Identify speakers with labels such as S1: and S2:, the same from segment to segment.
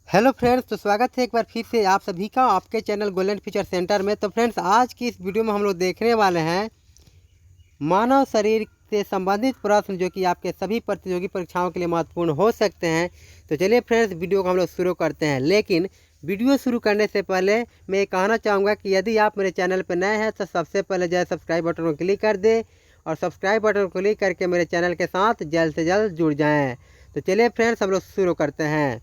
S1: Hello friends, तो स्वागत है एक बार फिर से आप सभी का आपके चैनल गोल्डन फ्यूचर सेंटर में। तो फ्रेंड्स, आज की इस वीडियो में हम लोग देखने वाले हैं मानव शरीर से संबंधित प्रश्न जो कि आपके सभी प्रतियोगी परीक्षाओं के लिए महत्वपूर्ण हो सकते हैं। तो चलिए फ्रेंड्स, वीडियो को हम लोग शुरू करते हैं। लेकिन वीडियो शुरू करने से पहले मैं ये कहना चाहूँगा कि यदि आप मेरे चैनल पर नए हैं तो सबसे पहले जो है सब्सक्राइब बटन को क्लिक कर दें और सब्सक्राइब बटन को क्लिक करके मेरे चैनल के साथ जल्द से जल्द जुड़ जाएँ। तो चलिए फ्रेंड्स, हम लोग शुरू करते हैं।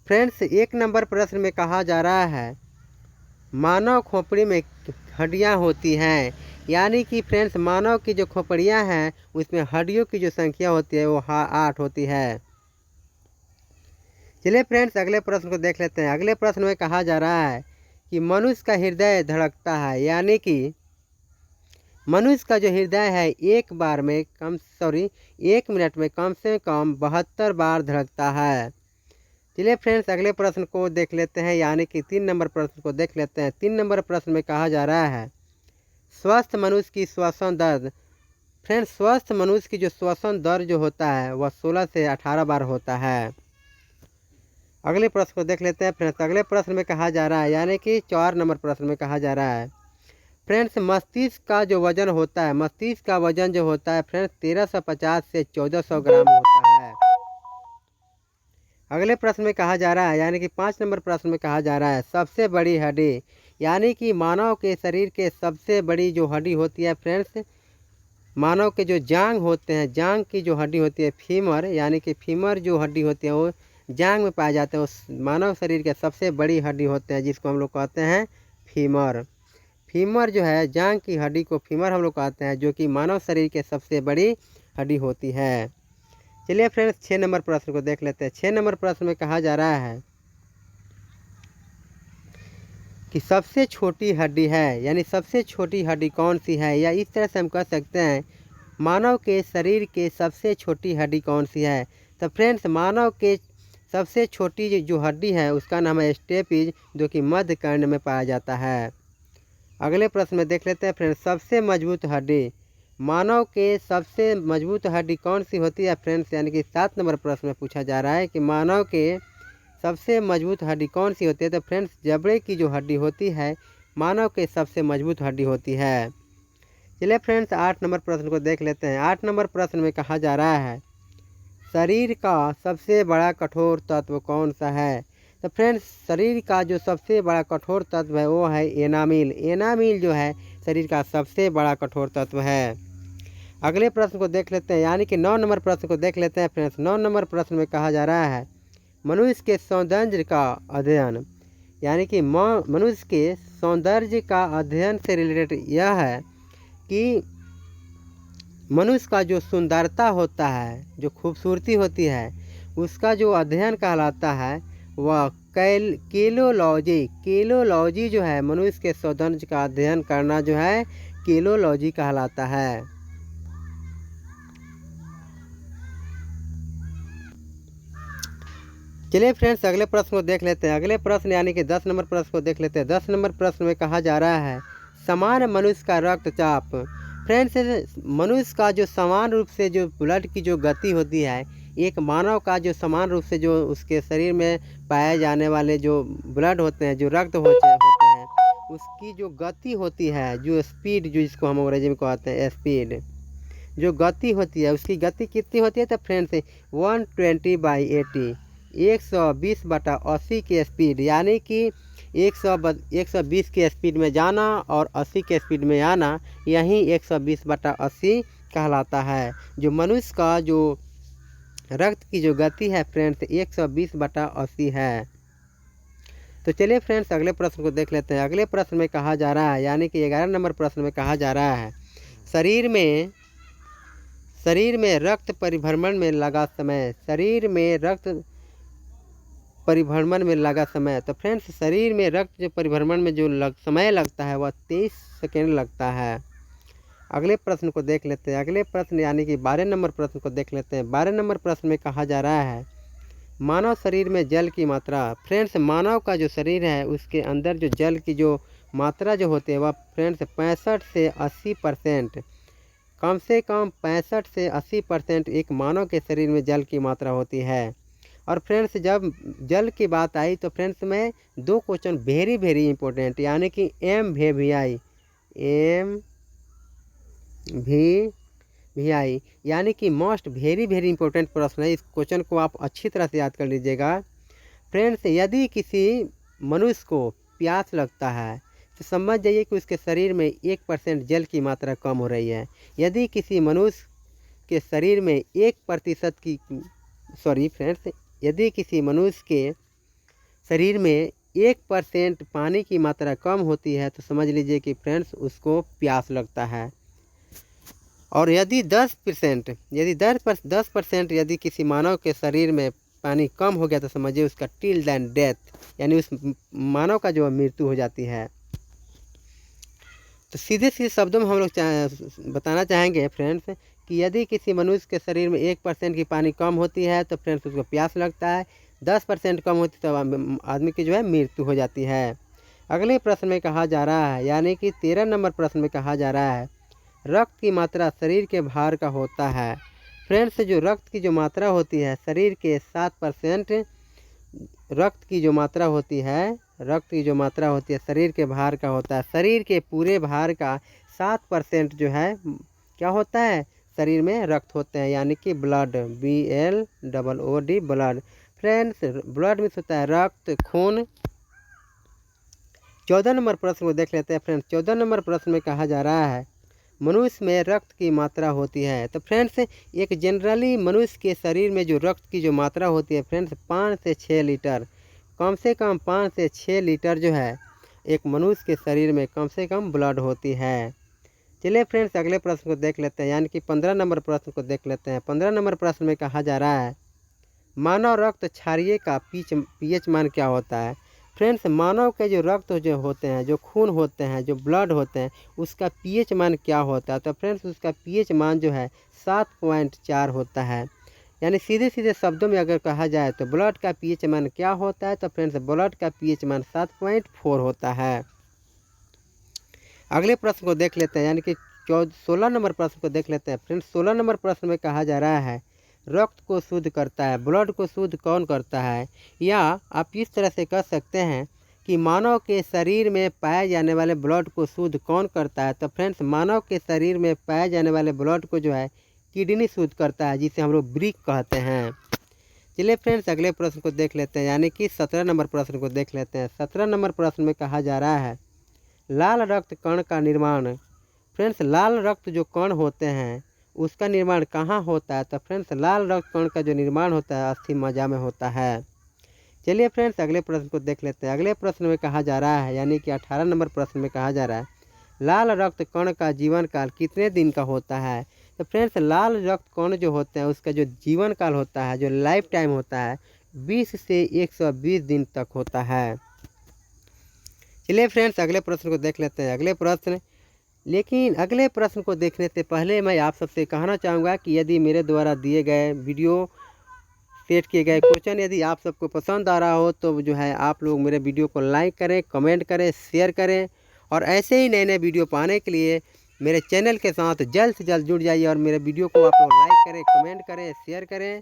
S1: फ्रेंड्स, एक नंबर प्रश्न में कहा जा रहा है मानव खोपड़ी में हड्डियां होती हैं, यानी कि फ्रेंड्स मानव की जो खोपड़ियां हैं उसमें हड्डियों की जो संख्या होती है वो 8 होती है। चलिए फ्रेंड्स, अगले प्रश्न को देख लेते हैं। अगले प्रश्न में कहा जा रहा है कि मनुष्य का हृदय धड़कता है, यानी कि मनुष्य का जो हृदय है एक मिनट में कम से कम 72 बार धड़कता है। चलिए फ्रेंड्स, अगले प्रश्न को देख लेते हैं, यानी कि 3 नंबर प्रश्न को देख लेते हैं। 3 नंबर प्रश्न में कहा जा रहा है स्वस्थ मनुष्य की श्वसन दर। फ्रेंड्स, स्वस्थ मनुष्य की जो श्वसन दर जो होता है वह 16 से 18 बार होता है। अगले प्रश्न को देख लेते हैं। फ्रेंड्स, अगले प्रश्न में कहा जा रहा है, यानी कि 4 नंबर प्रश्न में कहा जा रहा है फ्रेंड्स मस्तिष्क का जो वजन होता है, मस्तिष्क का वजन जो होता है फ्रेंड्स 1350 से 1400 ग्राम होता है। अगले प्रश्न में कहा जा रहा है, यानी कि 5 नंबर प्रश्न में कहा जा रहा है सबसे बड़ी हड्डी, यानी कि मानव के शरीर के सबसे बड़ी जो हड्डी होती है फ्रेंड्स, मानव के जो जांग होते हैं, जांग की जो हड्डी होती है फीमर, यानी कि फीमर जो हड्डी होती है वो जांग में पाए जाते हैं। उस मानव शरीर के सबसे बड़ी हड्डी होते हैं जिसको हम लोग कहते हैं फीमर। फीमर जो है जांग की हड्डी को फीमर हम लोग कहते हैं, जो कि मानव शरीर के सबसे बड़ी हड्डी होती है। चलिए फ्रेंड्स, 6 नंबर प्रश्न को देख लेते हैं। 6 नंबर प्रश्न में कहा जा रहा है कि सबसे छोटी हड्डी है, यानी सबसे छोटी हड्डी कौन सी है, या इस तरह से हम कह सकते हैं मानव के शरीर के सबसे छोटी हड्डी कौन सी है। तो फ्रेंड्स, मानव के सबसे छोटी जो हड्डी है उसका नाम है स्टेपिज, जो कि मध्य कर्ण में पाया जाता है। अगले प्रश्न में देख लेते हैं फ्रेंड्स सबसे मजबूत हड्डी। मानव के सबसे मजबूत हड्डी कौन सी होती है फ्रेंड्स, यानी कि 7 नंबर प्रश्न में पूछा जा रहा है कि मानव के सबसे मजबूत हड्डी कौन सी होती है। तो फ्रेंड्स, जबड़े की जो हड्डी होती है मानव के सबसे मजबूत हड्डी होती है। चलिए फ्रेंड्स, 8 नंबर प्रश्न को देख लेते हैं। 8 नंबर प्रश्न में कहा जा रहा है शरीर का सबसे बड़ा कठोर तत्व कौन सा है। तो फ्रेंड्स, शरीर का जो सबसे बड़ा कठोर तत्व है वो है एनामिल। एनामिल जो है शरीर का सबसे बड़ा कठोर तत्व है। अगले प्रश्न को देख लेते हैं, यानी कि 9 नंबर प्रश्न को देख लेते हैं। फ्रेंड्स, 9 नंबर प्रश्न में कहा जा रहा है मनुष्य के सौंदर्य का अध्ययन, यानी कि मनुष्य के सौंदर्य का अध्ययन से रिलेटेड यह है कि मनुष्य का जो सुंदरता होता है, जो खूबसूरती होती है, उसका जो अध्ययन कहलाता है वह केलोलॉजी। केलोलॉजी जो है मनुष्य के सौंदर्य का अध्ययन करना जो है केलोलॉजी कहलाता है। चलिए फ्रेंड्स, अगले प्रश्न को देख लेते हैं। अगले प्रश्न यानी कि 10 नंबर प्रश्न को देख लेते हैं। 10 नंबर प्रश्न में कहा जा रहा है समान मनुष्य का रक्तचाप। फ्रेंड्स, मनुष्य का जो समान रूप से जो ब्लड की जो गति होती है, एक मानव का जो समान रूप से जो उसके शरीर में पाए जाने वाले जो ब्लड होते हैं, जो रक्त होते हैं, उसकी जो गति होती है, जो स्पीड, जो जिसको हम अंग्रेजी में कहते हैं स्पीड, जो गति होती है उसकी गति कितनी होती है। तो फ्रेंड्स 120/80, 120/80 की स्पीड, यानी कि 120 की स्पीड में जाना और 80 के स्पीड में आना, यही 120/80 कहलाता है। जो मनुष्य का जो रक्त की जो गति है फ्रेंड्स 120/80 है। तो चलिए फ्रेंड्स, अगले प्रश्न को देख लेते हैं। अगले प्रश्न में कहा जा रहा है, यानी कि 11 नंबर प्रश्न में कहा जा रहा है शरीर में रक्त परिभ्रमण में लगा समय। शरीर में रक्त परिभ्रमण में लगा समय। तो फ्रेंड्स, शरीर में रक्त जो परिभ्रमण में जो समय लगता है वह 23 सेकेंड लगता है। अगले प्रश्न को देख लेते हैं। अगले प्रश्न यानी कि 12 नंबर प्रश्न को देख लेते हैं। 12 नंबर प्रश्न में कहा जा रहा है मानव शरीर में जल की मात्रा। फ्रेंड्स, मानव का जो शरीर है उसके अंदर जो जल की जो मात्रा जो होती है वह फ्रेंड्स 65 से 80%, कम से कम 65 से 80% एक मानव के शरीर में जल की मात्रा होती है। और फ्रेंड्स जब जल की बात आई तो फ्रेंड्स में दो क्वेश्चन वेरी वेरी इंपॉर्टेंट, यानी कि MVVI MVVI यानी कि मोस्ट वेरी वेरी इंपॉर्टेंट प्रश्न है। इस क्वेश्चन को आप अच्छी तरह से याद कर लीजिएगा। फ्रेंड्स यदि किसी मनुष्य को प्यास लगता है तो समझ जाइए कि उसके शरीर में 1% जल की मात्रा कम हो रही है। यदि किसी मनुष्य के शरीर में 1% की फ्रेंड्स यदि किसी मनुष्य के शरीर में 1% पानी की मात्रा कम होती है तो समझ लीजिए कि फ्रेंड्स उसको प्यास लगता है। और यदि 10% यदि किसी मानव के शरीर में पानी कम हो गया तो समझिए उसका टिल दैन डेथ, यानी उस मानव का जो मृत्यु हो जाती है। तो सीधे सीधे शब्दों में हम लोग बताना चाहेंगे फ्रेंड्स कि यदि किसी मनुष्य के शरीर में 1% की पानी कम होती है तो फ्रेंड्स उसको प्यास लगता है, 10% कम होती है तो आदमी की जो है मृत्यु हो जाती है। अगले प्रश्न में कहा जा रहा है, यानी कि 13 नंबर प्रश्न में कहा जा रहा है, रक्त की मात्रा शरीर के भार का होता है। फ्रेंड्स जो रक्त की जो मात्रा होती है शरीर के 7% रक्त की जो मात्रा होती है शरीर के भार का होता है। शरीर के पूरे भार का 7% जो है क्या होता है, शरीर में रक्त होते हैं, यानी कि blood, BLOOD blood. Friends blood में होता है रक्त, खून। 14 नंबर प्रश्न को देख लेते हैं फ्रेंड्स। 14 नंबर प्रश्न में कहा जा रहा है, मनुष्य में रक्त की मात्रा होती है। तो फ्रेंड्स एक जनरली मनुष्य के शरीर में जो रक्त की जो मात्रा होती है फ्रेंड्स 5 से 6 लीटर, कम से कम 5 से 6 लीटर जो है एक मनुष्य के शरीर में कम से कम ब्लड होती है। चलिए फ्रेंड्स अगले प्रश्न को देख लेते हैं, यानी कि 15 नंबर प्रश्न को देख लेते हैं। 15 नंबर प्रश्न में कहा जा रहा है, मानव रक्त क्षारीय का pH मान क्या होता है। फ्रेंड्स मानव के जो रक्त जो होते हैं, जो खून होते हैं, जो ब्लड होते हैं, उसका pH मान क्या होता है। तो फ्रेंड्स उसका pH मान जो है 7.4 होता है। यानी सीधे सीधे शब्दों में अगर कहा जाए तो ब्लड का pH मान क्या होता है, तो फ्रेंड्स ब्लड का pH मान 7.4 होता है। अगले प्रश्न को देख लेते हैं, यानी कि 16 नंबर प्रश्न को देख लेते हैं फ्रेंड्स। 16 नंबर प्रश्न में कहा जा रहा है, रक्त को शुद्ध करता है, ब्लड को शुद्ध कौन करता है। या आप इस तरह से कह सकते हैं कि मानव के शरीर में पाए जाने वाले ब्लड को शुद्ध कौन करता है। तो फ्रेंड्स मानव के शरीर में पाए जाने वाले ब्लड को जो है किडनी शुद्ध करता है, जिसे हम लोग ब्रिक कहते हैं। चलिए फ्रेंड्स अगले प्रश्न को देख लेते हैं, यानी कि 17 नंबर प्रश्न को देख लेते हैं। 17 नंबर प्रश्न में कहा जा रहा है, लाल रक्त कण का निर्माण। फ्रेंड्स लाल रक्त जो कण होते हैं उसका निर्माण कहाँ होता है। तो फ्रेंड्स लाल रक्त कण का जो निर्माण होता है अस्थि मज्जा में होता है। चलिए फ्रेंड्स अगले प्रश्न को देख लेते हैं। अगले प्रश्न में कहा जा रहा है, यानी कि 18 नंबर प्रश्न में कहा जा रहा है, लाल रक्त कण का जीवन काल कितने दिन का होता है। तो फ्रेंड्स लाल रक्त कण जो होते हैं उसका जो जीवन काल होता है, जो लाइफ टाइम होता है, 20 से 120 दिन तक होता है। चलिए फ्रेंड्स अगले प्रश्न को देख लेते हैं। अगले प्रश्न, लेकिन अगले प्रश्न को देखने से पहले मैं आप सबसे कहना चाहूँगा कि यदि मेरे द्वारा दिए गए वीडियो सेट किए गए क्वेश्चन यदि आप सबको पसंद आ रहा हो तो जो है आप लोग मेरे वीडियो को लाइक करें, कमेंट करें, शेयर करें, और ऐसे ही नए नए वीडियो पाने के लिए मेरे चैनल के साथ जल्द से जल्द जुड़ जाइए और मेरे वीडियो को आप लोग लाइक करें, कमेंट करें, शेयर करें।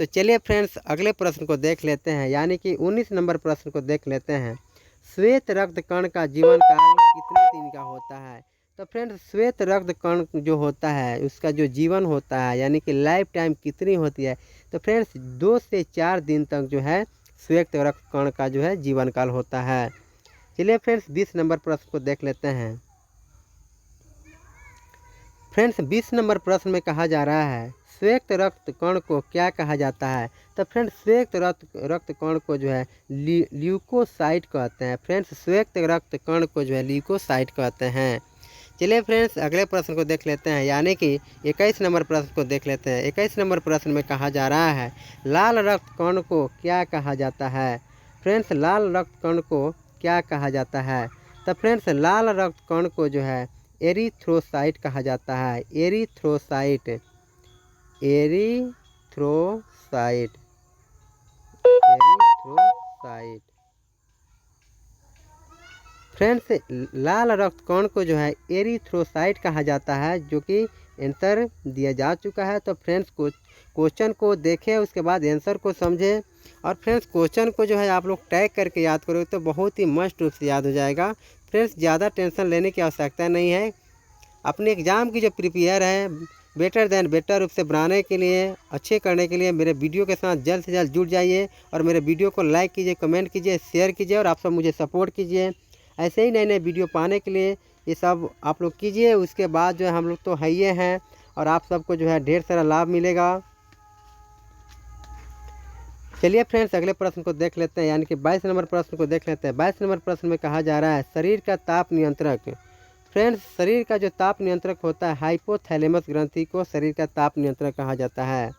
S1: तो चलिए फ्रेंड्स अगले प्रश्न को देख लेते हैं, यानी कि 19 नंबर प्रश्न को देख लेते हैं। श्वेत रक्त कण का जीवन काल कितने दिन का होता है। तो फ्रेंड्स श्वेत रक्त कण जो होता है उसका जो जीवन होता है, यानी कि लाइफ टाइम कितनी होती है। तो फ्रेंड्स 2 से 4 दिन तक जो है श्वेत रक्त कण का जो है जीवन काल होता है। चलिए फ्रेंड्स 20 नंबर प्रश्न को देख लेते हैं। फ्रेंड्स 20 नंबर प्रश्न में कहा जा रहा है, श्वेत रक्त कण को क्या कहा जाता है। तो फ्रेंड्स श्वेत रक्त कण को जो है ल्यूकोसाइट कहते हैं। फ्रेंड्स श्वेत रक्त कण को जो है ल्यूकोसाइट कहते हैं। चलिए फ्रेंड्स अगले प्रश्न को देख लेते हैं, यानी कि 21 नंबर प्रश्न को देख लेते हैं। 21 नंबर प्रश्न में कहा जा रहा है, लाल रक्त कण को क्या कहा जाता है। फ्रेंड्स लाल रक्त कण को क्या कहा जाता है। तो फ्रेंड्स लाल रक्त कण को जो है एरिथ्रोसाइट कहा जाता है। Erythrocyte, erythrocyte, erythrocyte. फ्रेंड्स लाल रक्त कण को जो है एरिथ्रोसाइट कहा जाता है, जो कि आंसर दिया जा चुका है। तो फ्रेंड्स क्वेश्चन को देखें, उसके बाद आंसर को समझें। और फ्रेंड्स क्वेश्चन को जो है आप लोग टैग करके याद करोगे तो बहुत ही मस्त रूप से याद हो जाएगा। फ्रेंड्स ज़्यादा टेंशन लेने की आवश्यकता नहीं है। अपने एग्ज़ाम की जो प्रिपेयर है बेटर देन बेटर रूप से बनाने के लिए, अच्छे करने के लिए मेरे वीडियो के साथ जल्द से जल्द जुड़ जाइए और मेरे वीडियो को लाइक कीजिए, कमेंट कीजिए, शेयर कीजिए और आप सब मुझे सपोर्ट कीजिए। ऐसे ही नए नए वीडियो पाने के लिए ये सब आप लोग कीजिए। उसके बाद जो है हम लोग तो है ही हैं और आप सबको जो है ढेर सारा लाभ मिलेगा। चलिए फ्रेंड्स अगले प्रश्न को देख लेते हैं, यानी कि 22 नंबर प्रश्न को देख लेते हैं। 22 नंबर प्रश्न में कहा जा रहा है शरीर का ताप नियंत्रक। फ्रेंड्स शरीर का जो ताप नियंत्रक होता है हाइपोथैलेमस ग्रंथि को शरीर का ताप नियंत्रक कहा जाता है।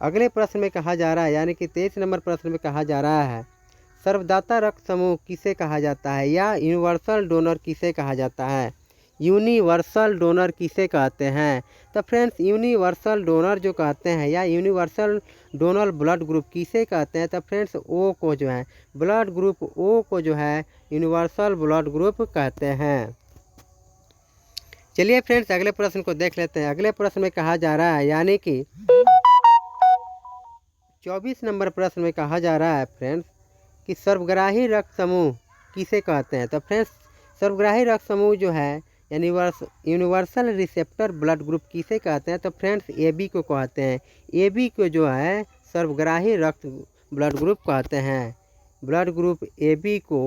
S1: अगले प्रश्न में कहा जा रहा है, यानी कि 23 नंबर प्रश्न में कहा जा रहा है सर्वदाता रक्त समूह किसे कहा जाता है या यूनिवर्सल डोनर किसे कहा जाता है। यूनिवर्सल डोनर किसे कहते हैं? तो फ्रेंड्स यूनिवर्सल डोनर जो कहते हैं या यूनिवर्सल डोनर ब्लड ग्रुप किसे कहते हैं? तो फ्रेंड्स ओ को जो है ब्लड ग्रुप ओ को जो है यूनिवर्सल ब्लड ग्रुप कहते हैं। चलिए फ्रेंड्स अगले प्रश्न को देख लेते हैं। अगले प्रश्न में कहा जा रहा है, यानी कि 24 नंबर प्रश्न में कहा जा रहा है फ्रेंड्स कि सर्वग्राही रक्त समूह किसे कहते हैं। तो फ्रेंड्स सर्वग्राही रक्त समूह जो है यूनिवर्सल रिसेप्टर ब्लड ग्रुप किसे कहते हैं? तो फ्रेंड्स AB को कहते हैं। AB को जो है सर्वग्राही रक्त ब्लड ग्रुप कहते हैं। ब्लड ग्रुप AB को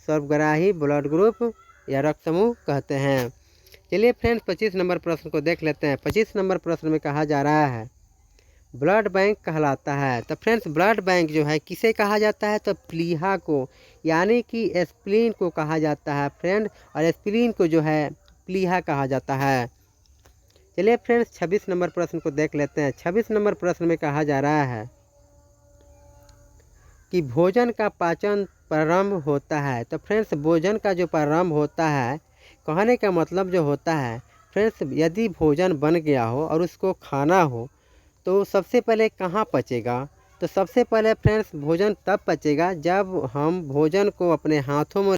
S1: सर्वग्राही ब्लड ग्रुप या रक्त समूह कहते हैं। चलिए फ्रेंड्स 25 नंबर प्रश्न को देख लेते हैं। 25 नंबर प्रश्न में कहा जा रहा है ब्लड बैंक कहलाता है। तो फ्रेंड्स ब्लड बैंक जो है किसे कहा जाता है? तो प्लीहा को, यानी कि एस्प्लीन को कहा जाता है फ्रेंड, और एस्प्लीन को जो है प्लीहा कहा जाता है। चलिए फ्रेंड्स 26 नंबर प्रश्न को देख लेते हैं। 26 नंबर प्रश्न में कहा जा रहा है कि भोजन का पाचन प्रारंभ होता है। तो फ्रेंड्स भोजन का जो प्रारंभ होता है, कहने का मतलब जो होता है फ्रेंड्स, यदि भोजन बन गया हो और उसको खाना हो तो सबसे पहले कहाँ पचेगा? तो सबसे पहले फ्रेंड्स भोजन तब पचेगा जब हम भोजन को अपने हाथों में